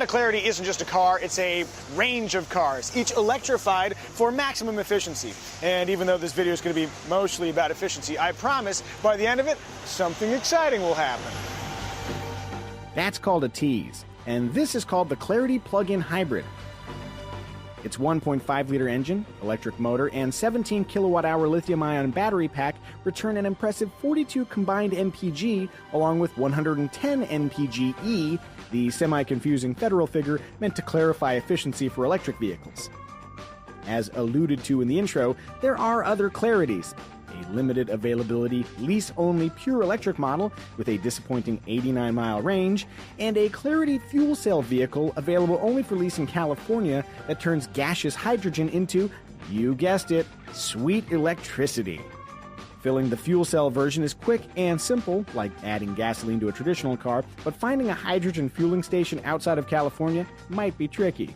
Honda Clarity isn't just a car, it's a range of cars, each electrified for maximum efficiency. And even though this video is going to be mostly about efficiency, I promise by the end of it, something exciting will happen. That's called a tease, and this is called the Clarity Plug-in Hybrid. Its 1.5-liter engine, electric motor, and 17 kilowatt-hour lithium-ion battery pack return an impressive 42 combined mpg, along with 110 mpge, the semi-confusing federal figure meant to clarify efficiency for electric vehicles. As alluded to in the intro, there are other Clarities. A limited availability, lease-only pure electric model with a disappointing 89-mile range, and a Clarity fuel cell vehicle available only for lease in California that turns gaseous hydrogen into, you guessed it, sweet electricity. Filling the fuel cell version is quick and simple, like adding gasoline to a traditional car, but finding a hydrogen fueling station outside of California might be tricky.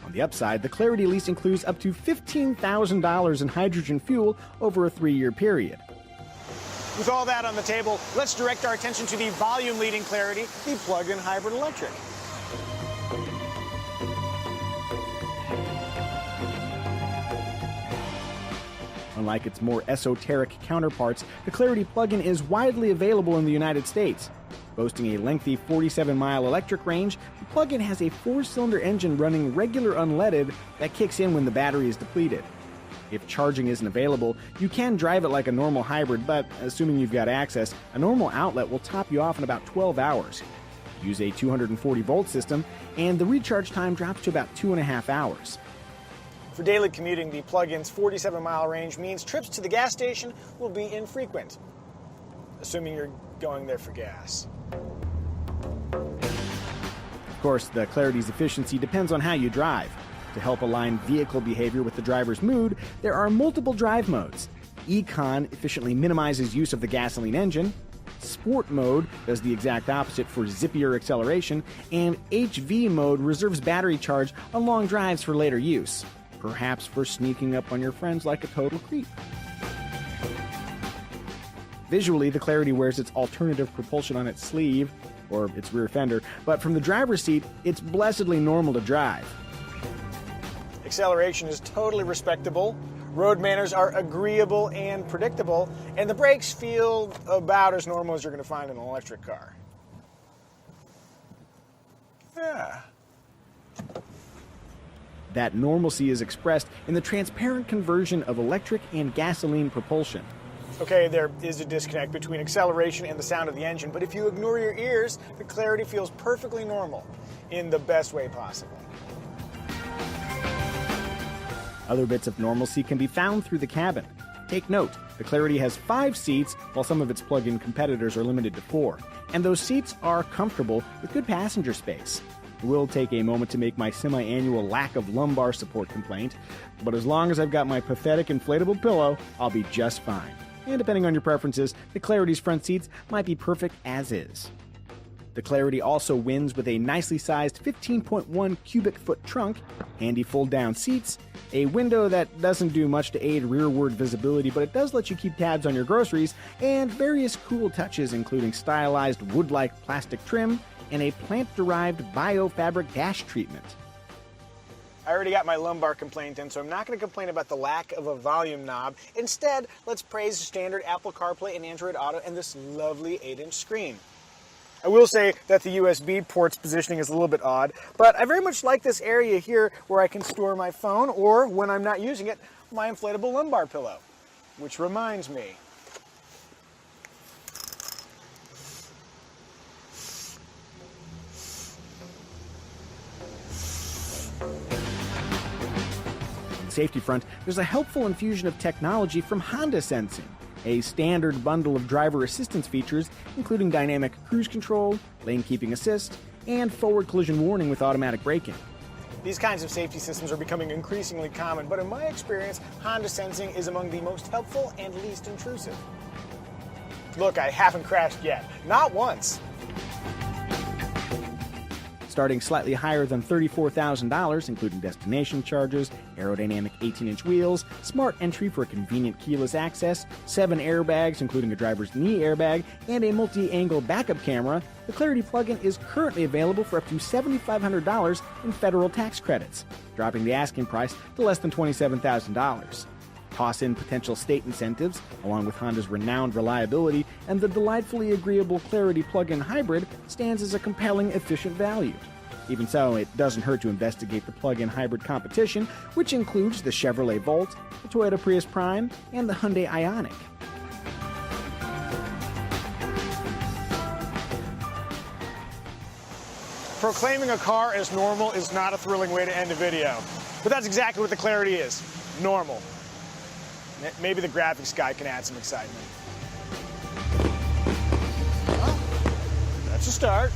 On the upside, the Clarity lease includes up to $15,000 in hydrogen fuel over a 3-year period. With all that on the table, let's direct our attention to the volume-leading Clarity, the plug-in hybrid electric. Unlike its more esoteric counterparts, the Clarity plug-in is widely available in the United States. Boasting a lengthy 47-mile electric range, the plug-in has a 4-cylinder engine running regular unleaded that kicks in when the battery is depleted. If charging isn't available, you can drive it like a normal hybrid, but assuming you've got access, a normal outlet will top you off in about 12 hours. Use a 240-volt system, and the recharge time drops to about 2.5 hours. For daily commuting, the plug-in's 47-mile range means trips to the gas station will be infrequent, assuming you're going there for gas. Of course, the Clarity's efficiency depends on how you drive. To help align vehicle behavior with the driver's mood, there are multiple drive modes. Econ efficiently minimizes use of the gasoline engine. Sport mode does the exact opposite for zippier acceleration. And HV mode reserves battery charge on long drives for later use. Perhaps for sneaking up on your friends like a total creep. Visually, the Clarity wears its alternative propulsion on its sleeve, or its rear fender, but from the driver's seat, it's blessedly normal to drive. Acceleration is totally respectable, road manners are agreeable and predictable, and the brakes feel about as normal as you're going to find in an electric car. Yeah. That normalcy is expressed in the transparent conversion of electric and gasoline propulsion. Okay, there is a disconnect between acceleration and the sound of the engine, but if you ignore your ears, the Clarity feels perfectly normal in the best way possible. Other bits of normalcy can be found through the cabin. Take note, the Clarity has 5 seats, while some of its plug-in competitors are limited to 4. And those seats are comfortable with good passenger space. I will take a moment to make my semi-annual lack of lumbar support complaint, but as long as I've got my pathetic inflatable pillow, I'll be just fine. And depending on your preferences, the Clarity's front seats might be perfect as is. The Clarity also wins with a nicely sized 15.1 cubic foot trunk, handy fold-down seats, a window that doesn't do much to aid rearward visibility, but it does let you keep tabs on your groceries, and various cool touches including stylized wood-like plastic trim and a plant-derived biofabric dash treatment. I already got my lumbar complaint in, so I'm not going to complain about the lack of a volume knob. Instead, let's praise standard Apple CarPlay and Android Auto and this lovely 8-inch screen. I will say that the USB port's positioning is a little bit odd, but I very much like this area here where I can store my phone or, when I'm not using it, my inflatable lumbar pillow. Which reminds me, safety front, there's a helpful infusion of technology from Honda Sensing, a standard bundle of driver assistance features, including dynamic cruise control, lane keeping assist, and forward collision warning with automatic braking. these kinds of safety systems are becoming increasingly common, but in my experience, Honda Sensing is among the most helpful and least intrusive. Look, I haven't crashed yet. Not once. starting slightly higher than $34,000, including destination charges, aerodynamic 18-inch wheels, smart entry for convenient keyless access, 7 airbags, including a driver's knee airbag, and a multi-angle backup camera, the Clarity plug-in is currently available for up to $7,500 in federal tax credits, dropping the asking price to less than $27,000. Toss in potential state incentives, along with Honda's renowned reliability, and the delightfully agreeable Clarity plug-in hybrid stands as a compelling, efficient value. Even so, it doesn't hurt to investigate the plug-in hybrid competition, which includes the Chevrolet Volt, the Toyota Prius Prime, and the Hyundai Ioniq. Proclaiming a car as normal is not a thrilling way to end a video. But that's exactly what the Clarity is. Normal. Maybe the graphics guy can add some excitement. Well, that's a start.